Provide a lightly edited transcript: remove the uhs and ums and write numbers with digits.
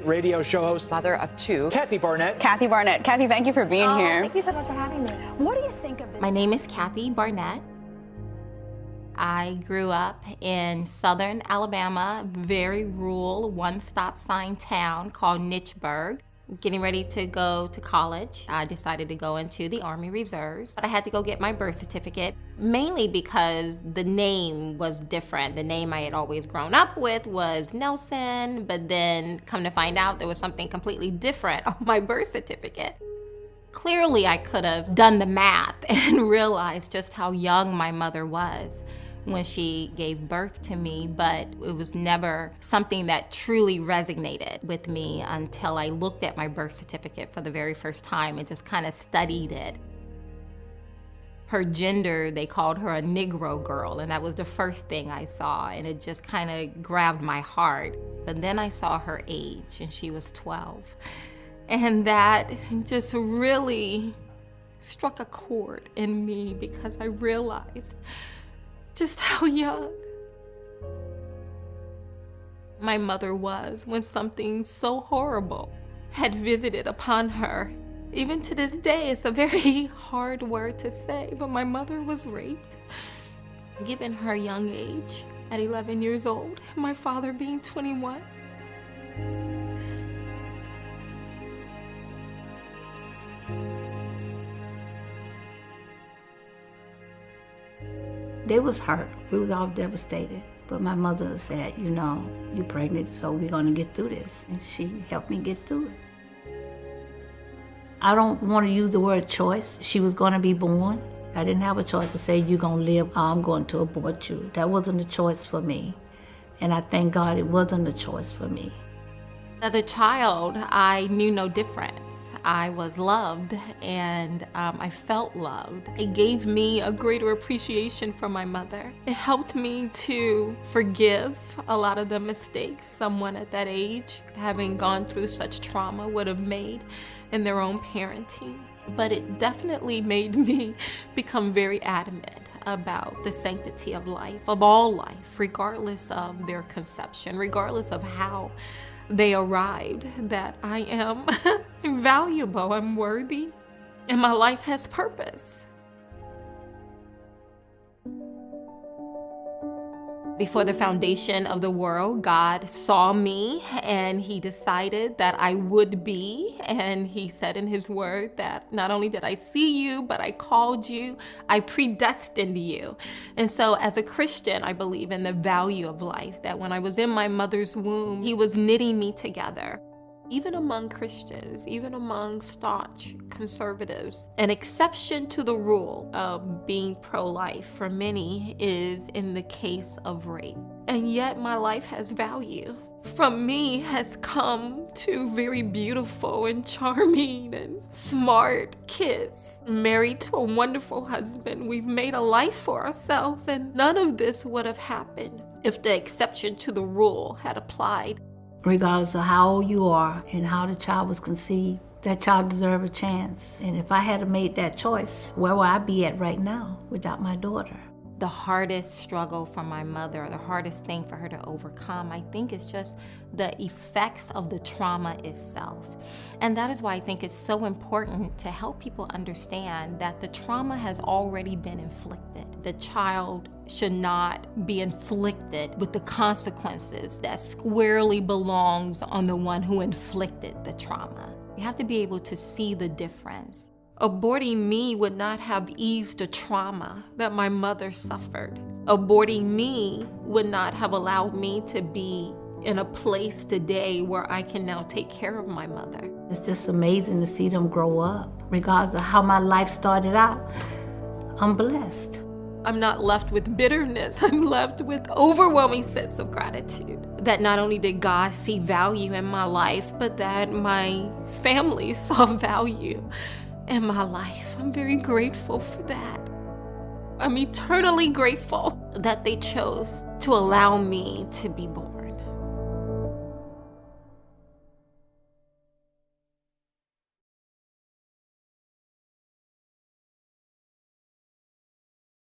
Radio show host, mother of two, Kathy Barnette. Kathy Barnette. Kathy, thank you for being here. Thank you so much for having me. What do you think of this? My name is Kathy Barnette. I grew up in southern Alabama, very rural, one-stop sign town called Nichburg. Getting ready to go to college, I decided to go into the Army Reserves. I had to go get my birth certificate, mainly because the name was different. The name I had always grown up with was Nelson, but then come to find out there was something completely different on my birth certificate. Clearly, I could have done the math and realized just how young my mother was when she gave birth to me, but it was never something that truly resonated with me until I looked at my birth certificate for the very first time and just kind of studied it. Her gender, they called her a Negro girl, and that was the first thing I saw, and it just kind of grabbed my heart. But then I saw her age, and she was 12. And that just really struck a chord in me because I realized just how young my mother was when something so horrible had visited upon her. Even to this day, it's a very hard word to say, but my mother was raped. Given her young age, at 11 years old, my father being 21. They was hurt. We was all devastated. But my mother said, you know, you're pregnant, so we're gonna get through this. And she helped me get through it. I don't want to use the word choice. She was gonna be born. I didn't have a choice to say, you're gonna live, or I'm going to abort you. That wasn't a choice for me. And I thank God it wasn't a choice for me. As a child, I knew no difference. I was loved, and I felt loved. It gave me a greater appreciation for my mother. It helped me to forgive a lot of the mistakes someone at that age, having gone through such trauma, would have made in their own parenting. But it definitely made me become very adamant about the sanctity of life, of all life, regardless of their conception, regardless of how they arrived, that I am valuable, I'm worthy, and my life has purpose. Before the foundation of the world, God saw me and he decided that I would be, and he said in his word that not only did I see you, but I called you, I predestined you. And so as a Christian, I believe in the value of life, that when I was in my mother's womb, he was knitting me together. Even among Christians, even among staunch conservatives, an exception to the rule of being pro-life for many is in the case of rape. And yet my life has value. From me has come two very beautiful and charming and smart kids, married to a wonderful husband. We've made a life for ourselves, and none of this would have happened if the exception to the rule had applied. Regardless of how old you are and how the child was conceived, that child deserved a chance. And if I had made that choice, where would I be at right now without my daughter? The hardest struggle for my mother, the hardest thing for her to overcome, I think is just the effects of the trauma itself. And that is why I think it's so important to help people understand that the trauma has already been inflicted. The child should not be inflicted with the consequences that squarely belongs on the one who inflicted the trauma. You have to be able to see the difference. Aborting me would not have eased the trauma that my mother suffered. Aborting me would not have allowed me to be in a place today where I can now take care of my mother. It's just amazing to see them grow up. Regardless of how my life started out, I'm blessed. I'm not left with bitterness. I'm left with overwhelming sense of gratitude. That not only did God see value in my life, but that my family saw value in my life. I'm very grateful for that. I'm eternally grateful that they chose to allow me to be born.